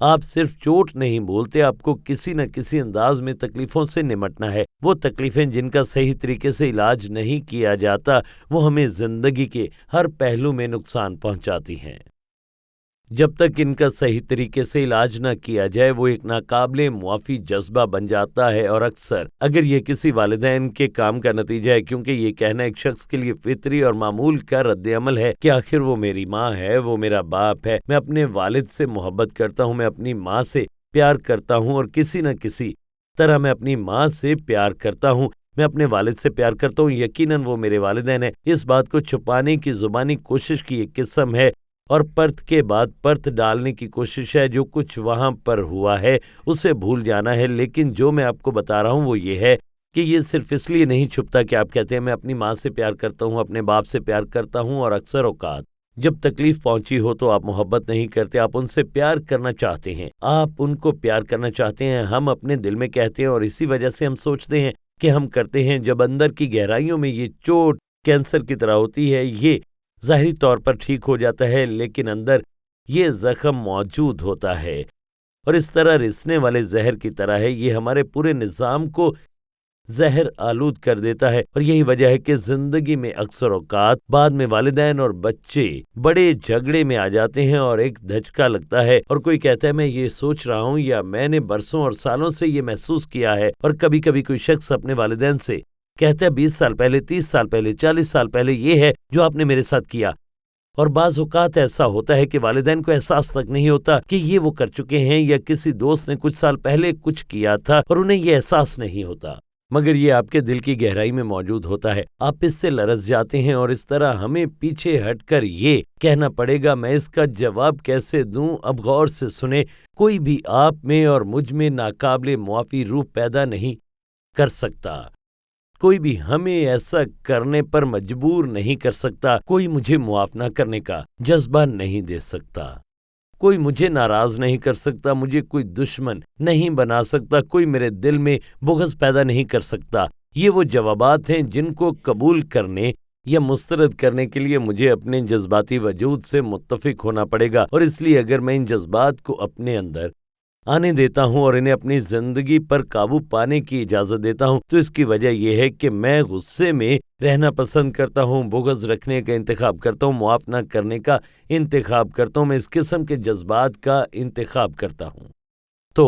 آپ صرف چوٹ نہیں بولتے، آپ کو کسی نہ کسی انداز میں تکلیفوں سے نمٹنا ہے۔ وہ تکلیفیں جن کا صحیح طریقے سے علاج نہیں کیا جاتا، وہ ہمیں زندگی کے ہر پہلو میں نقصان پہنچاتی ہیں۔ جب تک ان کا صحیح طریقے سے علاج نہ کیا جائے، وہ ایک ناقابل معافی جذبہ بن جاتا ہے، اور اکثر اگر یہ کسی والدین کے کام کا نتیجہ ہے، کیونکہ یہ کہنا ایک شخص کے لیے فطری اور معمول کا رد عمل ہے کہ آخر وہ میری ماں ہے، وہ میرا باپ ہے، میں اپنے والد سے محبت کرتا ہوں، میں اپنی ماں سے پیار کرتا ہوں، اور کسی نہ کسی طرح میں اپنی ماں سے پیار کرتا ہوں، میں اپنے والد سے پیار کرتا ہوں، یقیناً وہ میرے والدین ہیں۔ اس بات کو چھپانے کی زبانی کوشش کی ایک قسم ہے، اور پرت کے بعد پرت ڈالنے کی کوشش ہے۔ جو کچھ وہاں پر ہوا ہے اسے بھول جانا ہے، لیکن جو میں آپ کو بتا رہا ہوں وہ یہ ہے کہ یہ صرف اس لیے نہیں چھپتا کہ آپ کہتے ہیں میں اپنی ماں سے پیار کرتا ہوں، اپنے باپ سے پیار کرتا ہوں، اور اکثر اوقات جب تکلیف پہنچی ہو تو آپ محبت نہیں کرتے، آپ ان سے پیار کرنا چاہتے ہیں، آپ ان کو پیار کرنا چاہتے ہیں، ہم اپنے دل میں کہتے ہیں، اور اسی وجہ سے ہم سوچتے ہیں کہ ہم کرتے ہیں۔ جب اندر کی گہرائیوں میں یہ چوٹ کینسر کی طرح ہوتی ہے، یہ ظاہری طور پر ٹھیک ہو جاتا ہے، لیکن اندر یہ زخم موجود ہوتا ہے، اور اس طرح رسنے والے زہر کی طرح ہے، یہ ہمارے پورے نظام کو زہر آلود کر دیتا ہے۔ اور یہی وجہ ہے کہ زندگی میں اکثر اوقات بعد میں والدین اور بچے بڑے جھگڑے میں آ جاتے ہیں، اور ایک دھچکا لگتا ہے، اور کوئی کہتا ہے میں یہ سوچ رہا ہوں، یا میں نے برسوں اور سالوں سے یہ محسوس کیا ہے، اور کبھی کبھی کوئی شخص اپنے والدین سے کہتا ہے 20 سال پہلے، 30 سال پہلے، 40 سال پہلے یہ ہے جو آپ نے میرے ساتھ کیا، اور بعض اوقات ایسا ہوتا ہے کہ والدین کو احساس تک نہیں ہوتا کہ یہ وہ کر چکے ہیں، یا کسی دوست نے کچھ سال پہلے کچھ کیا تھا اور انہیں یہ احساس نہیں ہوتا، مگر یہ آپ کے دل کی گہرائی میں موجود ہوتا ہے، آپ اس سے لرز جاتے ہیں، اور اس طرح ہمیں پیچھے ہٹ کر یہ کہنا پڑے گا میں اس کا جواب کیسے دوں۔ اب غور سے سنیں، کوئی بھی آپ میں اور مجھ میں ناقابل معافی روح پیدا نہیں کر سکتا، کوئی بھی ہمیں ایسا کرنے پر مجبور نہیں کر سکتا، کوئی مجھے معاف نہ کرنے کا جذبہ نہیں دے سکتا، کوئی مجھے ناراض نہیں کر سکتا، مجھے کوئی دشمن نہیں بنا سکتا، کوئی میرے دل میں بغض پیدا نہیں کر سکتا۔ یہ وہ جوابات ہیں جن کو قبول کرنے یا مسترد کرنے کے لیے مجھے اپنے جذباتی وجود سے متفق ہونا پڑے گا، اور اس لیے اگر میں ان جذبات کو اپنے اندر آنے دیتا ہوں اور انہیں اپنی زندگی پر قابو پانے کی اجازت دیتا ہوں، تو اس کی وجہ یہ ہے کہ میں غصے میں رہنا پسند کرتا ہوں، بغض رکھنے کا انتخاب کرتا ہوں، معاف نہ کرنے کا انتخاب کرتا ہوں، میں اس قسم کے جذبات کا انتخاب کرتا ہوں۔ تو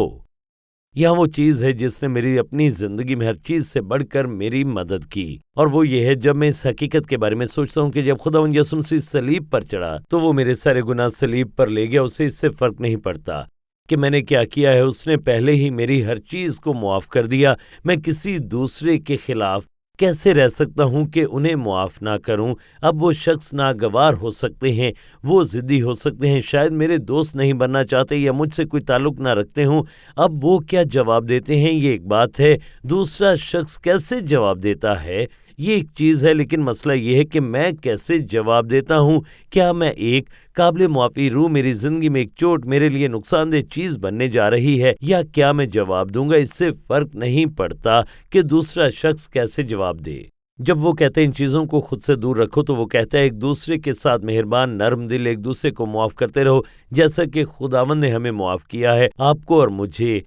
یہاں وہ چیز ہے جس نے میری اپنی زندگی میں ہر چیز سے بڑھ کر میری مدد کی، اور وہ یہ ہے جب میں اس حقیقت کے بارے میں سوچتا ہوں کہ جب خداوند یسوع مسیح صلیب پر چڑھا تو وہ میرے سارے گناہ صلیب پر لے گیا، اسے اس سے فرق نہیں پڑتا کہ میں نے کیا کیا ہے، اس نے پہلے ہی میری ہر چیز کو معاف کر دیا۔ میں کسی دوسرے کے خلاف کیسے رہ سکتا ہوں کہ انہیں معاف نہ کروں؟ اب وہ شخص ناگوار ہو سکتے ہیں، وہ ضدی ہو سکتے ہیں، شاید میرے دوست نہیں بننا چاہتے یا مجھ سے کوئی تعلق نہ رکھتے ہوں، اب وہ کیا جواب دیتے ہیں یہ ایک بات ہے، دوسرا شخص کیسے جواب دیتا ہے یہ ایک چیز ہے، لیکن مسئلہ یہ ہے کہ میں کیسے جواب دیتا ہوں۔ کیا میں ایک قابل معافی روح میری زندگی میں ایک چوٹ میرے لیے نقصان دہ چیز بننے جا رہی ہے، یا کیا میں جواب دوں گا؟ اس سے فرق نہیں پڑتا کہ دوسرا شخص کیسے جواب دے۔ جب وہ کہتے ہیں ان چیزوں کو خود سے دور رکھو، تو وہ کہتا ہے ایک دوسرے کے ساتھ مہربان، نرم دل، ایک دوسرے کو معاف کرتے رہو جیسا کہ خداوند نے ہمیں معاف کیا ہے۔ آپ کو اور مجھے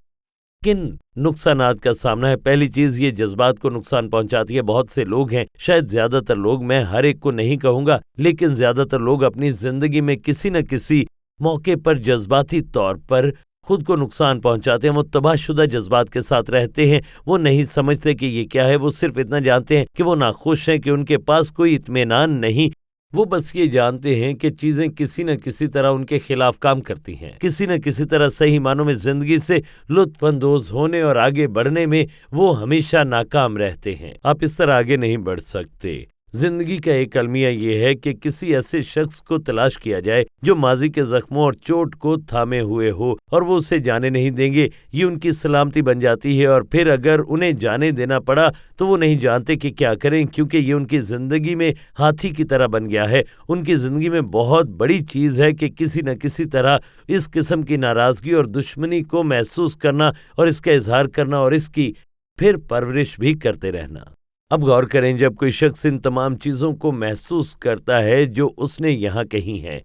کن نقصانات کا سامنا ہے؟ پہلی چیز، یہ جذبات کو نقصان پہنچاتی ہے۔ بہت سے لوگ ہیں، شاید زیادہ تر لوگ، میں ہر ایک کو نہیں کہوں گا، لیکن زیادہ تر لوگ اپنی زندگی میں کسی نہ کسی موقع پر جذباتی طور پر خود کو نقصان پہنچاتے ہیں، وہ تباہ شدہ جذبات کے ساتھ رہتے ہیں، وہ نہیں سمجھتے کہ یہ کیا ہے، وہ صرف اتنا جانتے ہیں کہ وہ ناخوش ہیں، کہ ان کے پاس کوئی اطمینان نہیں، وہ بس یہ جانتے ہیں کہ چیزیں کسی نہ کسی طرح ان کے خلاف کام کرتی ہیں، کسی نہ کسی طرح صحیح معنوں میں زندگی سے لطف اندوز ہونے اور آگے بڑھنے میں وہ ہمیشہ ناکام رہتے ہیں۔ آپ اس طرح آگے نہیں بڑھ سکتے۔ زندگی کا ایک المیہ یہ ہے کہ کسی ایسے شخص کو تلاش کیا جائے جو ماضی کے زخموں اور چوٹ کو تھامے ہوئے ہو، اور وہ اسے جانے نہیں دیں گے، یہ ان کی سلامتی بن جاتی ہے، اور پھر اگر انہیں جانے دینا پڑا تو وہ نہیں جانتے کہ کیا کریں، کیونکہ یہ ان کی زندگی میں ہاتھی کی طرح بن گیا ہے۔ ان کی زندگی میں بہت بڑی چیز ہے کہ کسی نہ کسی طرح اس قسم کی ناراضگی اور دشمنی کو محسوس کرنا اور اس کا اظہار کرنا اور اس کی پھر پرورش بھی کرتے رہنا۔ اب غور کریں، جب کوئی شخص ان تمام چیزوں کو محسوس کرتا ہے جو اس نے یہاں کہی ہیں،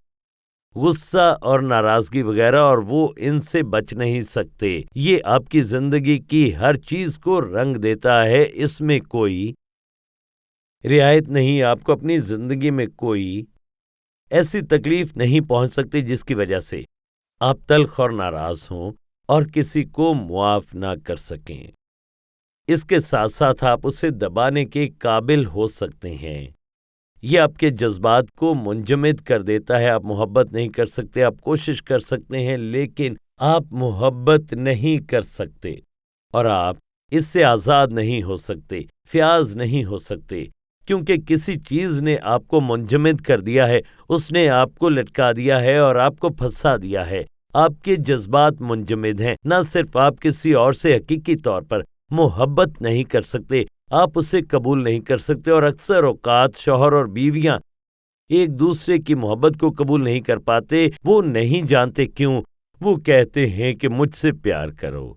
غصہ اور ناراضگی وغیرہ، اور وہ ان سے بچ نہیں سکتے۔ یہ آپ کی زندگی کی ہر چیز کو رنگ دیتا ہے، اس میں کوئی رعایت نہیں۔ آپ کو اپنی زندگی میں کوئی ایسی تکلیف نہیں پہنچ سکتی جس کی وجہ سے آپ تلخ اور ناراض ہوں اور کسی کو معاف نہ کر سکیں۔ اس کے ساتھ ساتھ آپ اسے دبانے کے قابل ہو سکتے ہیں۔ یہ آپ کے جذبات کو منجمد کر دیتا ہے۔ آپ محبت نہیں کر سکتے، آپ کوشش کر سکتے ہیں لیکن آپ محبت نہیں کر سکتے، اور آپ اس سے آزاد نہیں ہو سکتے، فیاض نہیں ہو سکتے، کیونکہ کسی چیز نے آپ کو منجمد کر دیا ہے، اس نے آپ کو لٹکا دیا ہے اور آپ کو پھنسا دیا ہے۔ آپ کے جذبات منجمد ہیں۔ نہ صرف آپ کسی اور سے حقیقی طور پر محبت نہیں کر سکتے، آپ اسے قبول نہیں کر سکتے، اور اکثر اوقات شوہر اور بیویاں ایک دوسرے کی محبت کو قبول نہیں کر پاتے۔ وہ نہیں جانتے کیوں۔ وہ کہتے ہیں کہ مجھ سے پیار کرو،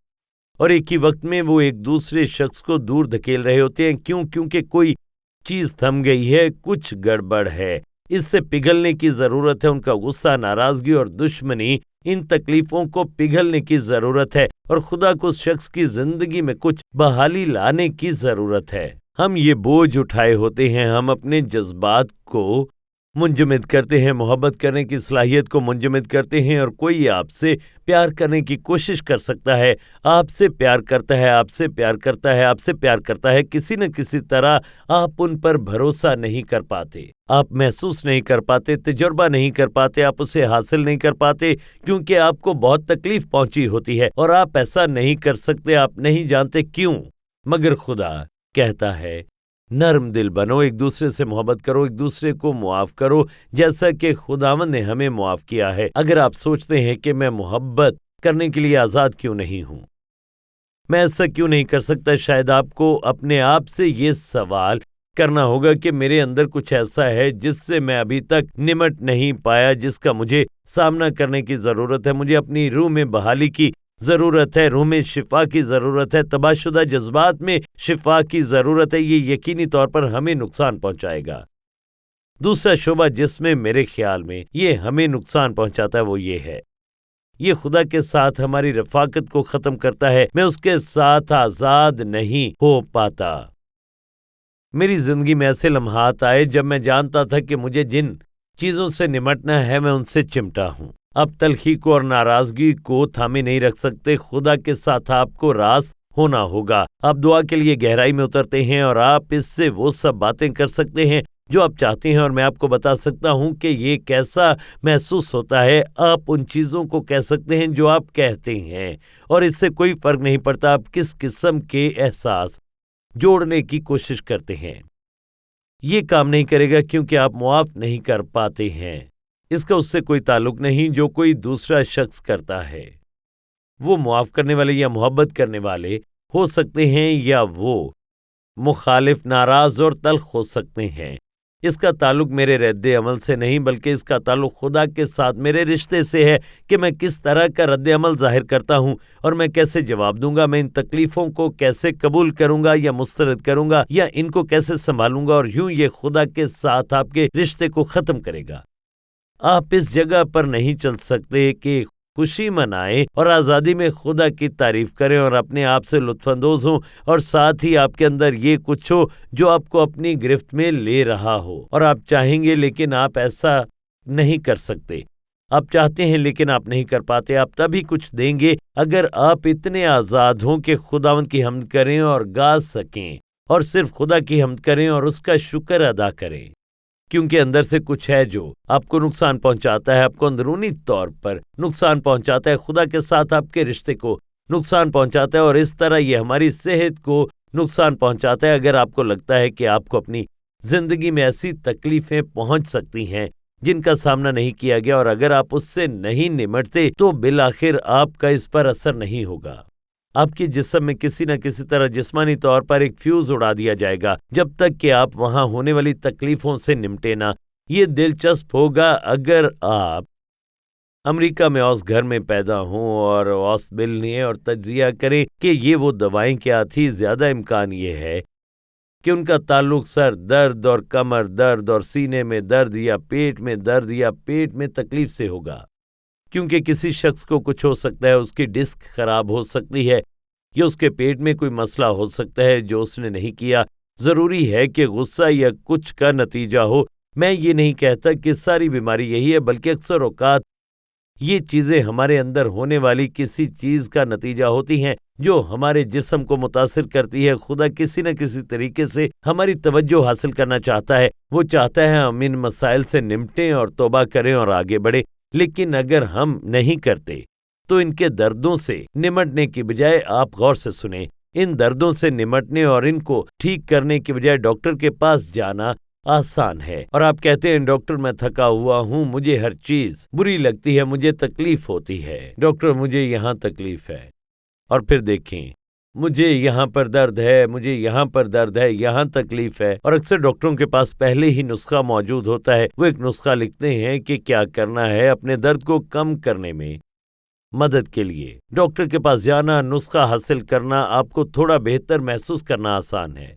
اور ایک ہی وقت میں وہ ایک دوسرے شخص کو دور دھکیل رہے ہوتے ہیں۔ کیوں؟ کیونکہ کوئی چیز تھم گئی ہے، کچھ گڑبڑ ہے، اس سے پگھلنے کی ضرورت ہے۔ ان کا غصہ، ناراضگی اور دشمنی، ان تکلیفوں کو پگھلنے کی ضرورت ہے، اور خدا کو اس شخص کی زندگی میں کچھ بحالی لانے کی ضرورت ہے۔ ہم یہ بوجھ اٹھائے ہوتے ہیں، ہم اپنے جذبات کو منجمد کرتے ہیں، محبت کرنے کی صلاحیت کو منجمد کرتے ہیں، اور کوئی آپ سے پیار کرنے کی کوشش کر سکتا ہے، آپ سے پیار کرتا ہے، آپ سے پیار کرتا ہے، آپ سے پیار کرتا ہے، کسی نہ کسی طرح آپ ان پر بھروسہ نہیں کر پاتے، آپ محسوس نہیں کر پاتے، تجربہ نہیں کر پاتے، آپ اسے حاصل نہیں کر پاتے، کیونکہ آپ کو بہت تکلیف پہنچی ہوتی ہے، اور آپ ایسا نہیں کر سکتے، آپ نہیں جانتے کیوں۔ مگر خدا کہتا ہے نرم دل بنو، ایک دوسرے سے محبت کرو، ایک دوسرے کو معاف کرو، جیسا کہ خداوند نے ہمیں معاف کیا ہے۔ اگر آپ سوچتے ہیں کہ میں محبت کرنے کے لیے آزاد کیوں نہیں ہوں، میں ایسا کیوں نہیں کر سکتا، شاید آپ کو اپنے آپ سے یہ سوال کرنا ہوگا کہ میرے اندر کچھ ایسا ہے جس سے میں ابھی تک نمٹ نہیں پایا، جس کا مجھے سامنا کرنے کی ضرورت ہے۔ مجھے اپنی روح میں بحالی کی ضرورت ہے، روح میں شفا کی ضرورت ہے، تباہ شدہ جذبات میں شفا کی ضرورت ہے۔ یہ یقینی طور پر ہمیں نقصان پہنچائے گا۔ دوسرا شعبہ جس میں میرے خیال میں یہ ہمیں نقصان پہنچاتا ہے وہ یہ ہے، یہ خدا کے ساتھ ہماری رفاقت کو ختم کرتا ہے۔ میں اس کے ساتھ آزاد نہیں ہو پاتا۔ میری زندگی میں ایسے لمحات آئے جب میں جانتا تھا کہ مجھے جن چیزوں سے نمٹنا ہے میں ان سے چمٹا ہوں۔ اب تلخی کو اور ناراضگی کو تھامے نہیں رکھ سکتے۔ خدا کے ساتھ آپ کو راست ہونا ہوگا۔ آپ دعا کے لیے گہرائی میں اترتے ہیں اور آپ اس سے وہ سب باتیں کر سکتے ہیں جو آپ چاہتے ہیں، اور میں آپ کو بتا سکتا ہوں کہ یہ کیسا محسوس ہوتا ہے۔ آپ ان چیزوں کو کہہ سکتے ہیں جو آپ کہتے ہیں، اور اس سے کوئی فرق نہیں پڑتا آپ کس قسم کے احساس جوڑنے کی کوشش کرتے ہیں۔ یہ کام نہیں کرے گا کیونکہ آپ معاف نہیں کر پاتے ہیں۔ اس کا اس سے کوئی تعلق نہیں جو کوئی دوسرا شخص کرتا ہے۔ وہ معاف کرنے والے یا محبت کرنے والے ہو سکتے ہیں، یا وہ مخالف، ناراض اور تلخ ہو سکتے ہیں۔ اس کا تعلق میرے رد عمل سے نہیں، بلکہ اس کا تعلق خدا کے ساتھ میرے رشتے سے ہے کہ میں کس طرح کا رد عمل ظاہر کرتا ہوں، اور میں کیسے جواب دوں گا، میں ان تکلیفوں کو کیسے قبول کروں گا یا مسترد کروں گا، یا ان کو کیسے سنبھالوں گا، اور یوں یہ خدا کے ساتھ آپ کے رشتے کو ختم کرے گا۔ آپ اس جگہ پر نہیں چل سکتے کہ خوشی منائیں اور آزادی میں خدا کی تعریف کریں اور اپنے آپ سے لطف اندوز ہوں، اور ساتھ ہی آپ کے اندر یہ کچھ ہو جو آپ کو اپنی گرفت میں لے رہا ہو، اور آپ چاہیں گے لیکن آپ ایسا نہیں کر سکتے۔ آپ چاہتے ہیں لیکن آپ نہیں کر پاتے۔ آپ تبھی کچھ دیں گے اگر آپ اتنے آزاد ہوں کہ خداوند کی حمد کریں اور گا سکیں، اور صرف خدا کی حمد کریں اور اس کا شکر ادا کریں، کیونکہ اندر سے کچھ ہے جو آپ کو نقصان پہنچاتا ہے، آپ کو اندرونی طور پر نقصان پہنچاتا ہے، خدا کے ساتھ آپ کے رشتے کو نقصان پہنچاتا ہے، اور اس طرح یہ ہماری صحت کو نقصان پہنچاتا ہے۔ اگر آپ کو لگتا ہے کہ آپ کو اپنی زندگی میں ایسی تکلیفیں پہنچ سکتی ہیں جن کا سامنا نہیں کیا گیا، اور اگر آپ اس سے نہیں نمٹتے تو بالآخر آپ کا اس پر اثر نہیں ہوگا۔ آپ کی جسم میں کسی نہ کسی طرح جسمانی طور پر ایک فیوز اڑا دیا جائے گا جب تک کہ آپ وہاں ہونے والی تکلیفوں سے نمٹے نہ۔ یہ دلچسپ ہوگا اگر آپ امریکہ میں اوس گھر میں پیدا ہوں اور اوس بل لیں اور تجزیہ کریں کہ یہ وہ دوائیں کیا تھی، زیادہ امکان یہ ہے کہ ان کا تعلق سر درد اور کمر درد اور سینے میں درد یا پیٹ میں درد یا پیٹ میں تکلیف سے ہوگا، کیونکہ کسی شخص کو کچھ ہو سکتا ہے، اس کی ڈسک خراب ہو سکتی ہے یا اس کے پیٹ میں کوئی مسئلہ ہو سکتا ہے جو اس نے نہیں کیا۔ ضروری ہے کہ غصہ یا کچھ کا نتیجہ ہو۔ میں یہ نہیں کہتا کہ ساری بیماری یہی ہے، بلکہ اکثر اوقات یہ چیزیں ہمارے اندر ہونے والی کسی چیز کا نتیجہ ہوتی ہیں جو ہمارے جسم کو متاثر کرتی ہے۔ خدا کسی نہ کسی طریقے سے ہماری توجہ حاصل کرنا چاہتا ہے، وہ چاہتا ہے ہم ان مسائل سے نمٹیں اور توبہ کریں اور آگے بڑھیں، لیکن اگر ہم نہیں کرتے تو ان کے دردوں سے نمٹنے کی بجائے آپ غور سے سنیں، ان دردوں سے نمٹنے اور ان کو ٹھیک کرنے کی بجائے ڈاکٹر کے پاس جانا آسان ہے۔ اور آپ کہتے ہیں ڈاکٹر میں تھکا ہوا ہوں، مجھے ہر چیز بری لگتی ہے، مجھے تکلیف ہوتی ہے، ڈاکٹر مجھے یہاں تکلیف ہے، اور پھر دیکھیں مجھے یہاں پر درد ہے، مجھے یہاں پر درد ہے، یہاں تکلیف ہے، اور اکثر ڈاکٹروں کے پاس پہلے ہی نسخہ موجود ہوتا ہے۔ وہ ایک نسخہ لکھتے ہیں کہ کیا کرنا ہے اپنے درد کو کم کرنے میں مدد کے لیے۔ ڈاکٹر کے پاس جانا، نسخہ حاصل کرنا، آپ کو تھوڑا بہتر محسوس کرنا آسان ہے،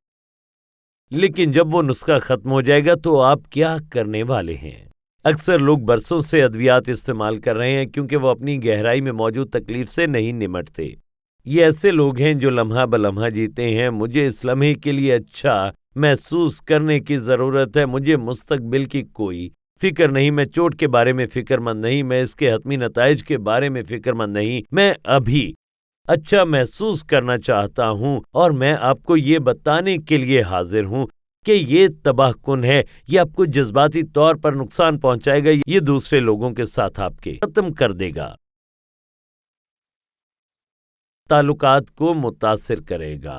لیکن جب وہ نسخہ ختم ہو جائے گا تو آپ کیا کرنے والے ہیں؟ اکثر لوگ برسوں سے ادویات استعمال کر رہے ہیں کیونکہ وہ اپنی گہرائی میں موجود تکلیف سے نہیں نمٹتے۔ یہ ایسے لوگ ہیں جو لمحہ بلمحہ جیتے ہیں۔ مجھے اس لمحے کے لیے اچھا محسوس کرنے کی ضرورت ہے، مجھے مستقبل کی کوئی فکر نہیں، میں چوٹ کے بارے میں فکر مند نہیں، میں اس کے حتمی نتائج کے بارے میں فکر مند نہیں، میں ابھی اچھا محسوس کرنا چاہتا ہوں، اور میں آپ کو یہ بتانے کے لیے حاضر ہوں کہ یہ تباہ کن ہے، یہ آپ کو جذباتی طور پر نقصان پہنچائے گا، یہ دوسرے لوگوں کے ساتھ آپ کے ختم کر دے گا، تعلقات کو متاثر کرے گا۔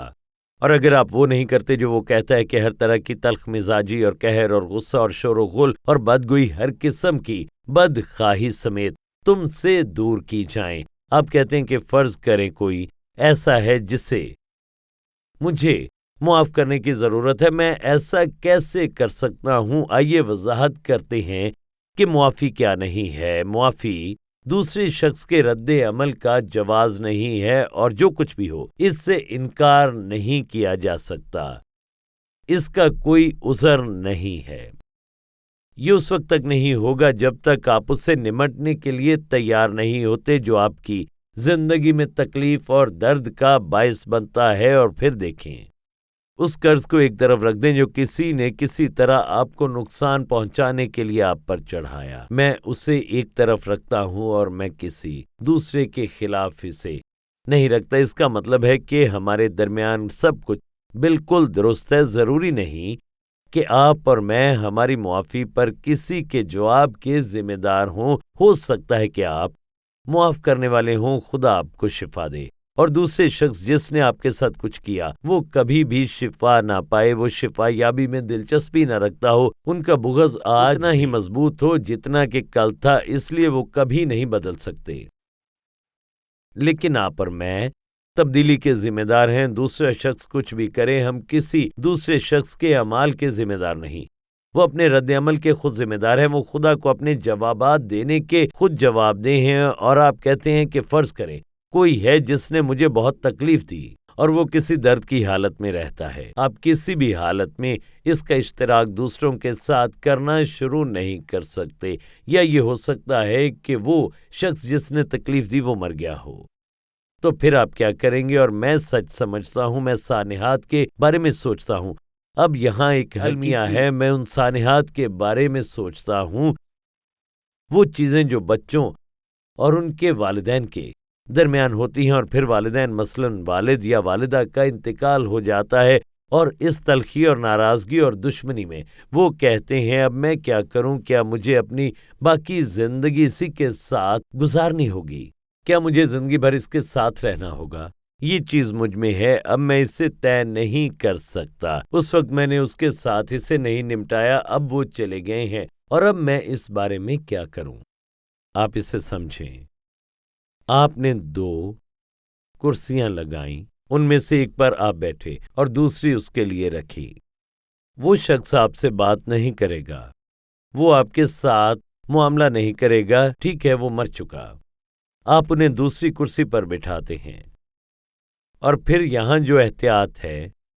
اور اگر آپ وہ نہیں کرتے جو وہ کہتا ہے کہ ہر طرح کی تلخ مزاجی اور قہر اور غصہ اور شور و غل اور بدگوئی، ہر قسم کی بدخواہی سمیت تم سے دور کی جائیں۔ آپ کہتے ہیں کہ فرض کریں کوئی ایسا ہے جسے مجھے معاف کرنے کی ضرورت ہے، میں ایسا کیسے کر سکتا ہوں؟ آئیے وضاحت کرتے ہیں کہ معافی کیا نہیں ہے۔ معافی دوسرے شخص کے رد عمل کا جواز نہیں ہے، اور جو کچھ بھی ہو اس سے انکار نہیں کیا جا سکتا، اس کا کوئی عذر نہیں ہے۔ یہ اس وقت تک نہیں ہوگا جب تک آپ اس سے نمٹنے کے لیے تیار نہیں ہوتے جو آپ کی زندگی میں تکلیف اور درد کا باعث بنتا ہے۔ اور پھر دیکھیں، اس قرض کو ایک طرف رکھ دیں جو کسی نے کسی طرح آپ کو نقصان پہنچانے کے لیے آپ پر چڑھایا، میں اسے ایک طرف رکھتا ہوں اور میں کسی دوسرے کے خلاف اسے نہیں رکھتا۔ اس کا مطلب ہے کہ ہمارے درمیان سب کچھ بالکل درست ہے۔ ضروری نہیں کہ آپ اور میں ہماری معافی پر کسی کے جواب کے ذمہ دار ہوں۔ ہو سکتا ہے کہ آپ معاف کرنے والے ہوں، خدا آپ کو شفا دے، اور دوسرے شخص جس نے آپ کے ساتھ کچھ کیا وہ کبھی بھی شفا نہ پائے، وہ شفا یابی میں دلچسپی نہ رکھتا ہو، ان کا بغض آج اتنا ہی مضبوط ہو جتنا کہ کل تھا، اس لیے وہ کبھی نہیں بدل سکتے۔ لیکن آپ اور میں تبدیلی کے ذمہ دار ہیں۔ دوسرا شخص کچھ بھی کرے، ہم کسی دوسرے شخص کے اعمال کے ذمہ دار نہیں، وہ اپنے رد عمل کے خود ذمہ دار ہیں، وہ خدا کو اپنے جوابات دینے کے خود جواب دہ ہیں۔ اور آپ کہتے ہیں کہ فرض کریں کوئی ہے جس نے مجھے بہت تکلیف دی اور وہ کسی درد کی حالت میں رہتا ہے، آپ کسی بھی حالت میں اس کا اشتراک دوسروں کے ساتھ کرنا شروع نہیں کر سکتے، یا یہ ہو سکتا ہے کہ وہ شخص جس نے تکلیف دی وہ مر گیا ہو، تو پھر آپ کیا کریں گے؟ اور میں سچ سمجھتا ہوں، میں سانحات کے بارے میں سوچتا ہوں۔ اب یہاں ایک المیہ ہے، میں ان سانحات کے بارے میں سوچتا ہوں، وہ چیزیں جو بچوں اور ان کے والدین کے درمیان ہوتی ہیں، اور پھر والدین مثلاً والد یا والدہ کا انتقال ہو جاتا ہے، اور اس تلخی اور ناراضگی اور دشمنی میں وہ کہتے ہیں اب میں کیا کروں؟ کیا مجھے اپنی باقی زندگی اسی کے ساتھ گزارنی ہوگی؟ کیا مجھے زندگی بھر اس کے ساتھ رہنا ہوگا؟ یہ چیز مجھ میں ہے، اب میں اسے طے نہیں کر سکتا، اس وقت میں نے اس کے ساتھ اسے نہیں نمٹایا، اب وہ چلے گئے ہیں، اور اب میں اس بارے میں کیا کروں؟ آپ اسے سمجھیں۔ آپ نے 2 کرسیاں لگائیں، ان میں سے ایک پر آپ بیٹھے اور دوسری اس کے لیے رکھی۔ وہ شخص آپ سے بات نہیں کرے گا، وہ آپ کے ساتھ معاملہ نہیں کرے گا، ٹھیک ہے، وہ مر چکا۔ آپ انہیں دوسری کرسی پر بٹھاتے ہیں، اور پھر یہاں جو احتیاط ہے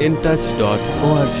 intouch.org